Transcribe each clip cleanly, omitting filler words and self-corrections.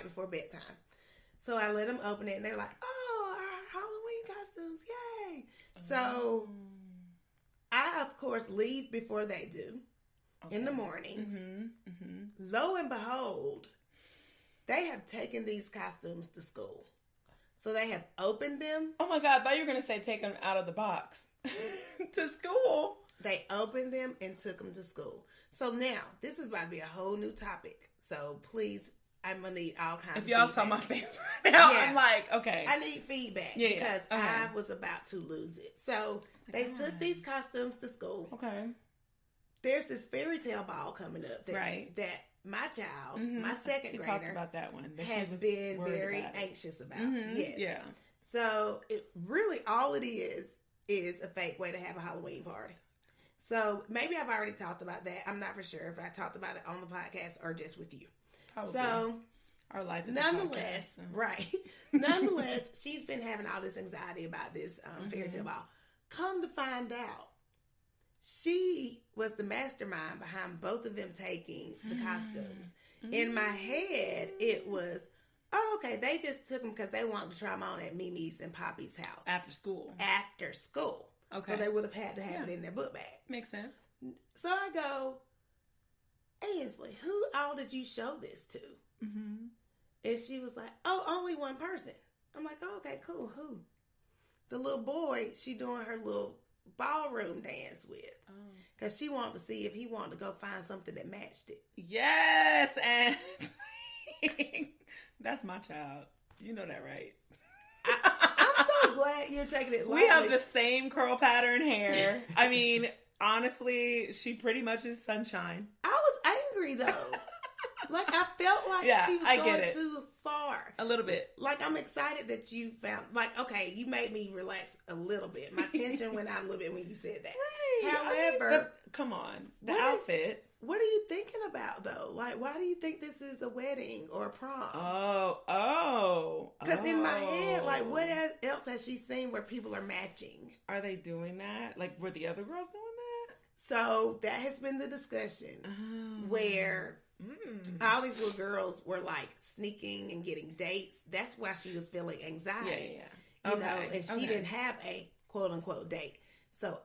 before bedtime. So I let them open it, and they're like, "Oh, our Halloween costumes, yay!" So I, of course, leave before they do in the mornings. Lo and behold, they have taken these costumes to school. So they have opened them. Oh my God, I thought you were going to say take them out of the box to school. They opened them and took them to school. So now, this is about to be a whole new topic. So please, I'm going to need all kinds of If y'all feedback. saw my face right now, I'm like, okay. I need feedback because I was about to lose it. So they took these costumes to school. Okay. There's this fairy tale ball coming up that my child, my second grader, talked about that one. has been very anxious about. Yes. Yeah. So it really, all it is a fake way to have a Halloween party. So maybe I've already talked about that. I'm not for sure if I talked about it on the podcast or just with you. Probably. So our life is nonetheless, a podcast, so. right. Nonetheless, she's been having all this anxiety about this fairy tale ball. Come to find out, she was the mastermind behind both of them taking the costumes. In my head, it was, oh, okay, they just took them because they wanted to try them on at Mimi's and Poppy's house. After school. Okay. So they would have had to have it in their book bag. Makes sense. So I go, Ainsley, who all did you show this to? And she was like, oh, only one person. I'm like, oh, okay, cool. Who? The little boy she doing her little ballroom dance with. Because she wanted to see if he wanted to go find something that matched it. Yes, and that's my child. You know that, right? I'm so glad you're taking it lightly. We have the same curl pattern hair. I mean, honestly, she pretty much is sunshine. I was angry, though. Like, I felt like she was going too far. A little bit. Like, I'm excited that you found, like, okay, you made me relax a little bit. My tension went out a little bit when you said that. Right. However, come on, the outfit. What are you thinking about, though? Like, why do you think this is a wedding or a prom? Because in my head, like, what else has she seen where people are matching? Are they doing that? Like, were the other girls doing that? So, that has been the discussion where all these little girls were, like, sneaking and getting dates. That's why she was feeling anxiety. Yeah. You know, and she didn't have a quote-unquote date. So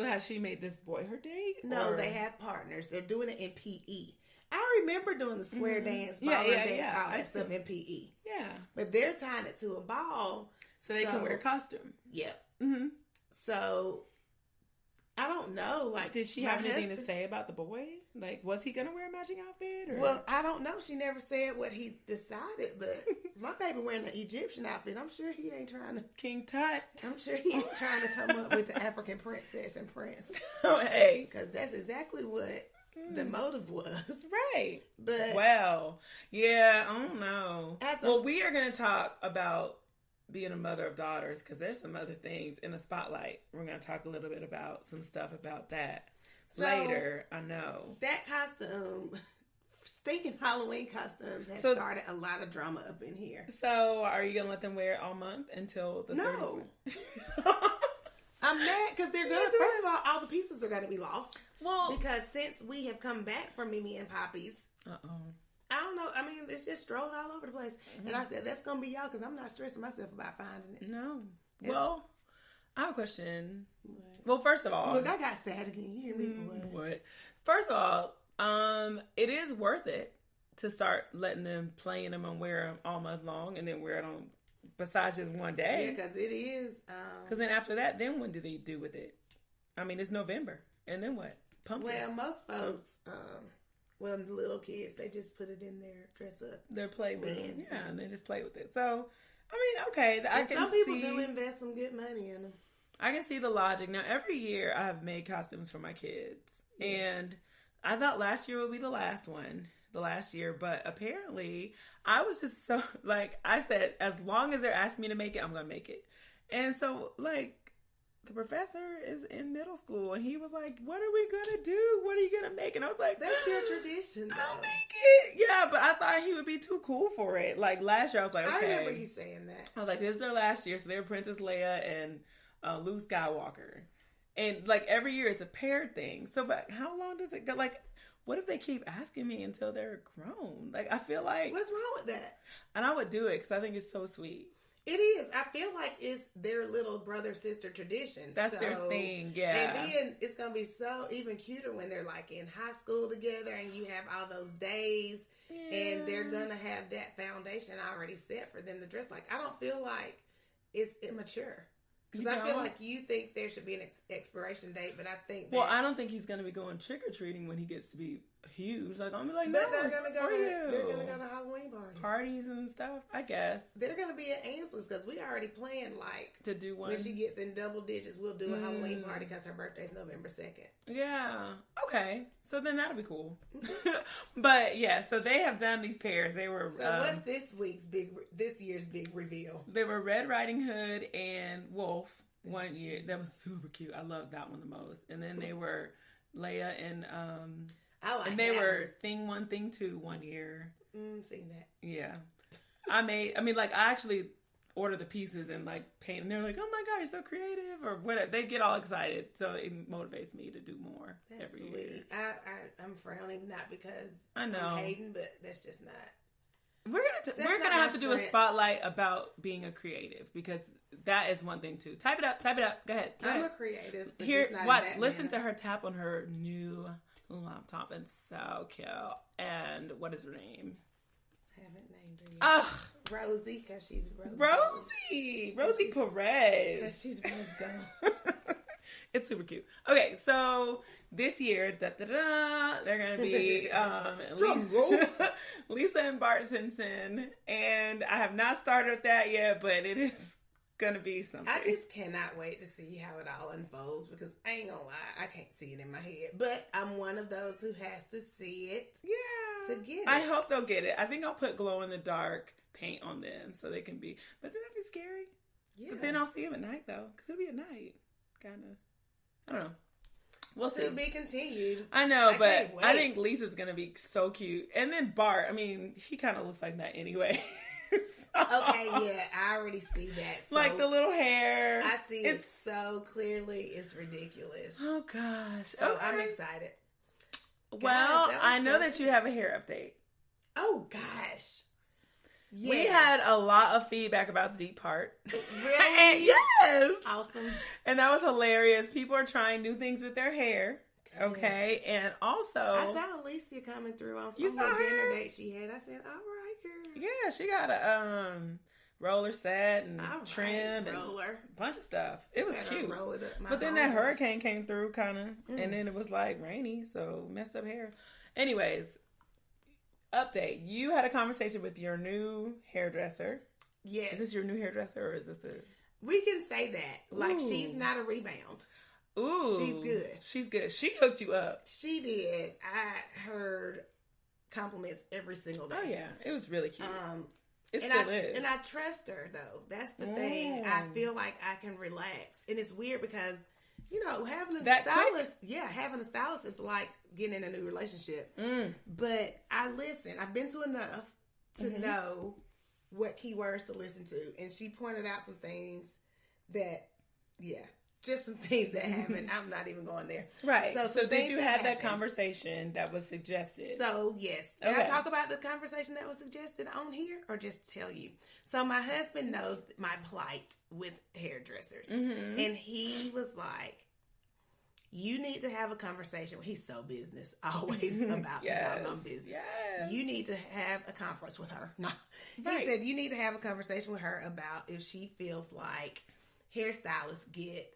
has she made this boy her date? No, they have partners. They're doing it in PE. I remember doing the square dance, ballroom dance, all that stuff in PE. Yeah. But they're tying it to a ball. So they can wear a costume. Yep. So, I don't know. Like, did she have anything to say about the boy? Like, was he going to wear a matching outfit? Or? Well, I don't know. She never said what he decided, but my baby wearing the Egyptian outfit. I'm sure he ain't trying to... King Tut. I'm sure he ain't trying to come up with the African princess and prince. Oh, hey. Because that's exactly what the motive was. Right. But... Well, yeah, I don't know. We are going to talk about being a mother of daughters because there's some other things in the spotlight. We're going to talk a little bit about some stuff about that. Later, I know. That costume, stinking Halloween costumes, has started a lot of drama up in here. So, are you going to let them wear it all month until the 30th? I'm mad because they're going to, first of all the pieces are going to be lost. Well, because since we have come back from Mimi and Poppy's, I don't know. I mean, it's just strolled all over the place. And I said, that's going to be y'all because I'm not stressing myself about finding it. No. Well, I have a question. What? Well, first of all... Look, I got sad again. You hear me? What? First of all, it is worth it to start letting them, playing them and wear them all month long and then wear it on besides just one day. Yeah, because it is... Because then after that, then what do they do with it? I mean, it's November. And then what? Pumpkins. Well, most folks... Well, the little kids, they just put it in their dress up. Their playroom. Yeah, and they just play with it. So... I mean, okay. Some people do invest some good money in them. I can see the logic. Now, every year I have made costumes for my kids. Yes. And I thought last year would be the last year. But apparently, I was just so, like, I said, as long as they're asking me to make it, I'm going to make it. And so, like, the professor is in middle school. And he was like, what are we going to do? What are you going to make? And I was like, that's your tradition, though. I'll make it. Yeah, but I thought he would be too cool for it. Like, last year, I was like, okay. I remember he saying that. I was like, this is their last year. So they're Princess Leia and Luke Skywalker. And, like, every year it's a paired thing. So, but how long does it go? Like, what if they keep asking me until they're grown? Like, I feel like... What's wrong with that? And I would do it because I think it's so sweet. It is. I feel like it's their little brother-sister tradition. That's their thing, yeah. And then it's going to be so even cuter when they're like in high school together and you have all those days and they're going to have that foundation already set for them to dress like. I don't feel like it's immature. Because I feel like you think there should be an expiration date, but I think that... Well, I don't think he's going to be going trick-or-treating when he gets to be huge. Like, I'm like, no, but they're going to go to Halloween parties and stuff, I guess. They're going to be at Ansley's because we already planned, like... To do one. When she gets in double digits, we'll do a Halloween party because her birthday's November 2nd. Yeah. Okay. So then that'll be cool. But, yeah, so they have done these pairs. They were... So what's this year's big reveal? They were Red Riding Hood and Wolf one year. That was super cute. I loved that one the most. And then they were Leia and... and they were Thing 1, Thing 2 one year. Seen that. Yeah. I actually order the pieces and like paint, and they're like, "Oh my god, you're so creative," or whatever. They get all excited, so it motivates me to do more every year. I'm frowning, not because I know I'm hating, but that's just not. We're gonna have to do a spotlight about being a creative because that is one thing too. Type it up. Go ahead. I'm a creative. Here, watch. Listen to her tap on her new laptop. It's so cute. And what is her name? I haven't named her yet. Ugh. Rosie, because she's Rosie Perez. Because she's Rose Gold. It's super cute. Okay, so this year, they're going to be Lisa and Bart Simpson. And I have not started that yet, but it is going to be something. I just cannot wait to see how it all unfolds because I ain't going to lie, I can't see it in my head. But I'm one of those who has to see it to get it. I hope they'll get it. I think I'll put glow-in-the-dark paint on them so they can be... But then that'd be scary. Yeah. But then I'll see them at night, though, because it'll be at night. Kind of. I don't know. We'll see. To be continued. I know, but I think Lisa's going to be so cute. And then Bart, I mean, he kind of looks like that anyway. Okay, yeah, I already see that. So like the little hair. I see it so clearly. It's ridiculous. Oh, gosh. So I'm excited. Well, I know that you have a hair update. Oh, gosh. Yes. We had a lot of feedback about the deep part. Really? And yes. Awesome. And that was hilarious. People are trying new things with their hair. Okay. And also... I saw Alicia coming through on some dinner date she had. I said, all right, girl. Yeah, she got a roller set and trim and a bunch of stuff. It was cute. Roll it up but then that hurricane came through kind of. And then it was like rainy, so messed up hair. Anyways... Update. You had a conversation with your new hairdresser. Yes. Is this your new hairdresser or is this We can say that. Like, she's not a rebound. Ooh. She's good. She's good. She hooked you up. She did. I heard compliments every single day. Oh, yeah. It was really cute. It still is. And I trust her, though. That's the thing. I feel like I can relax. And it's weird because... You know, having a stylist is like getting in a new relationship. But I listen. I've been to enough to know what keywords to listen to. And she pointed out some things that, just some things that happened. I'm not even going there. Right. So did you have that conversation that was suggested? So, yes. Did I talk about the conversation that was suggested on here or just tell you? So, my husband knows my plight with hairdressers. And he was like, you need to have a conversation. He's so business, always about business. Yes. You need to have a conference with her. No. He said you need to have a conversation with her about if she feels like hairstylists get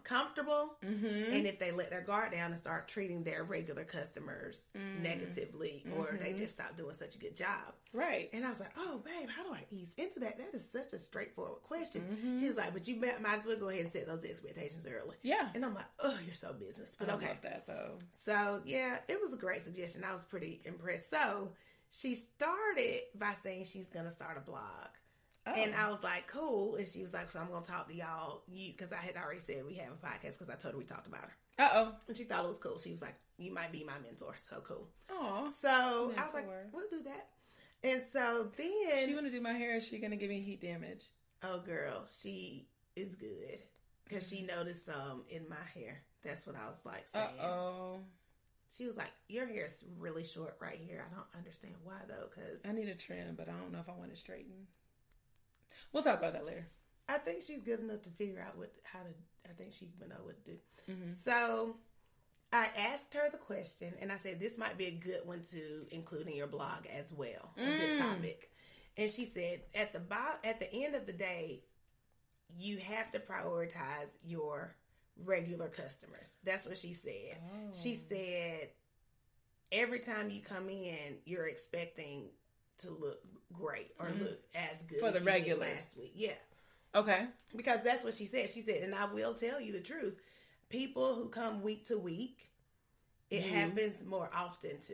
comfortable and if they let their guard down and start treating their regular customers negatively or they just stop doing such a good job. Right. And I was like, oh, babe, how do I ease into that? That is such a straightforward question. He was like, but you might as well go ahead and set those expectations early. Yeah. And I'm like, oh, you're so business. But okay. I love that, though. So, yeah, it was a great suggestion. I was pretty impressed. So, she started by saying she's going to start a blog. Oh. And I was like, cool. And she was like, so I'm going to talk to y'all. Because I had already said we have a podcast because I told her we talked about her. Uh-oh. And she thought it was cool. She was like, you might be my mentor. So cool. Aw. So I was like, we'll do that. And so then... She want to do my hair. Is she going to give me heat damage? Oh, girl. She is good. Because she noticed some in my hair. That's what I was like saying. Uh-oh. She was like, your hair is really short right here. I don't understand why, though, because... I need a trim, but I don't know if I want it straightened. We'll talk about that later. I think she's good enough to figure out I think she would know what to do. Mm-hmm. So I asked her the question, and I said, this might be a good one to include in your blog as well. A good topic. And she said, at the end of the day, you have to prioritize your regular customers. That's what she said. Oh. She said, every time you come in, you're expecting to look great or look as good for the regulars last week. Yeah. Okay. Because that's what she said. She said, and I will tell you the truth, people who come week to week, it happens more often too,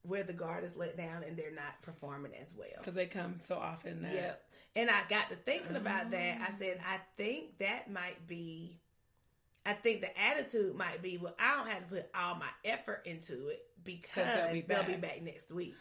where the guard is let down and they're not performing as well. Because they come so often that... Yep. And I got to thinking about that. I said, I think the attitude might be, well, I don't have to put all my effort into it because they'll be back next week.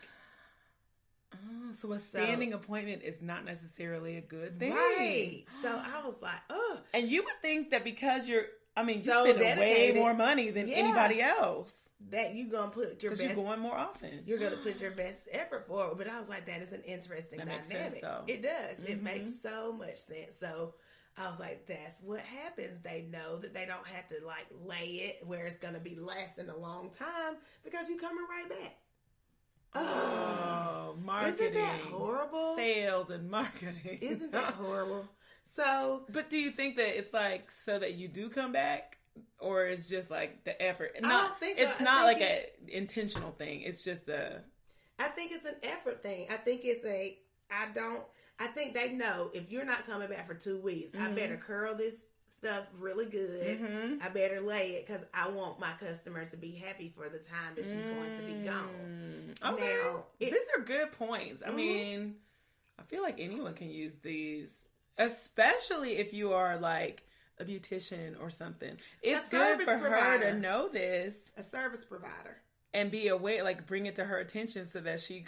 Oh, so a standing appointment is not necessarily a good thing. Right. So I was like, oh. And you would think that because you spend way more money than anybody else. That you're going to put your best. Because you're going more often. You're going to put your best effort forward. But I was like, that is an interesting dynamic. Makes sense, it does. Mm-hmm. It makes so much sense. So I was like, that's what happens. They know that they don't have to like lay it where it's going to be lasting a long time because you're coming right back. Oh, marketing. Isn't that horrible? Sales and marketing. Isn't that horrible? So. But do you think that it's like so that you do come back? Or it's just like the effort? I don't think so. It's not like an intentional thing. It's just I think it's an effort thing. I think I think they know if you're not coming back for 2 weeks, I better curl this stuff really good. Mm-hmm. I better lay it because I want my customer to be happy for the time that she's going to be gone. Okay. Now, these are good points. I mean, I feel like anyone can use these, especially if you are like a beautician or something. It's good for her to know this. A service provider. And be aware, like bring it to her attention so that she's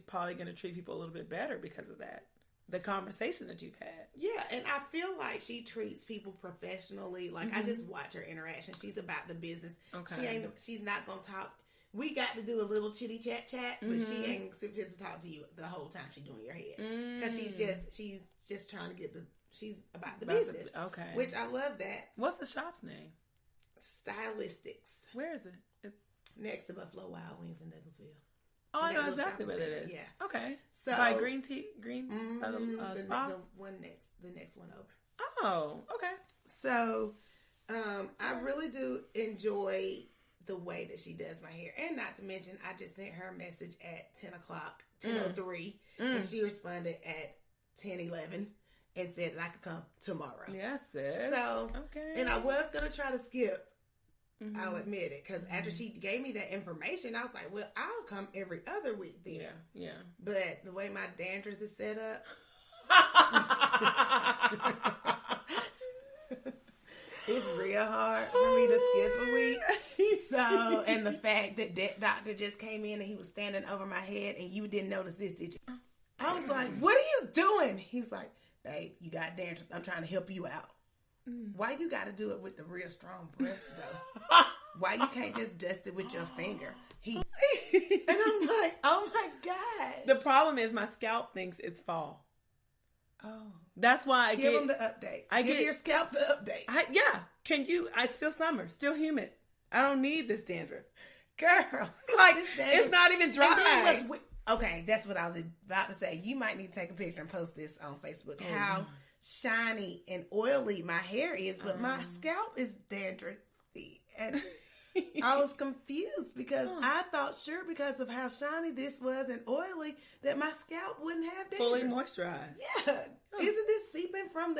probably going to treat people a little bit better because of that. The conversation that you've had. Yeah, and I feel like she treats people professionally. Like I just watch her interaction. She's about the business. Okay. She's not going to talk. We got to do a little chitty chat, but she ain't supposed to talk to you the whole time she's doing your hair. Because she's just trying to get she's about the business. Okay. Which I love that. What's the shop's name? Stylistics. Where is it? It's next to Buffalo Wild Wings in Douglasville. Oh, I know exactly what it is. Yeah. Okay. So by Green by the spa? The next one over. Oh, okay. So, I really do enjoy the way that she does my hair. And not to mention, I just sent her a message at 10 o'clock, 10:03, and she responded at 10:11 and said that I could come tomorrow. Yes, sis. So, okay. And I was going to try to skip. I'll admit it. Because after she gave me that information, I was like, well, I'll come every other week then. Yeah. But the way my dandruff is set up, it's real hard for me to skip a week. So, and the fact that that doctor just came in and he was standing over my head and you didn't notice this, did you? I was like, what are you doing? He was like, babe, you got dandruff. I'm trying to help you out. Why you got to do it with the real strong breath, though? Why you can't just dust it with your finger? And I'm like, oh my God. The problem is my scalp thinks it's fall. Oh. That's why I give them the update. Give your scalp the update. It's still summer, still humid. I don't need this dandruff. Girl. Like, it's not even dry. Okay, that's what I was about to say. You might need to take a picture and post this on Facebook. How shiny and oily my hair is, but my scalp is dandruffy. And I was confused because I thought because of how shiny this was and oily that my scalp wouldn't have dandruff. Fully moisturized. Yeah. Isn't this seeping from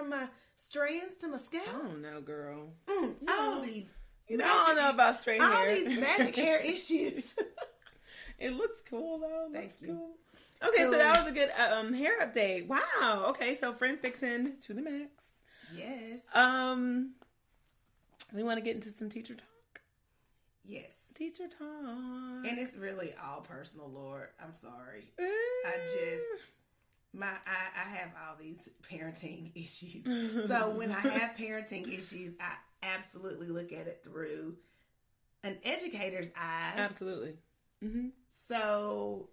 my strands to my scalp? I don't know, girl. All these I don't know about straight hair. All these magic hair issues. It looks cool though. Thank you. Cool. Okay, so that was a good hair update. Wow. Okay, so friend fixing to the max. Yes. We want to get into some teacher talk. Yes. Teacher talk. And it's really all personal, Lord. I'm sorry. I have all these parenting issues. So when I have parenting issues, I absolutely look at it through an educator's eyes. Absolutely. Mm-hmm. So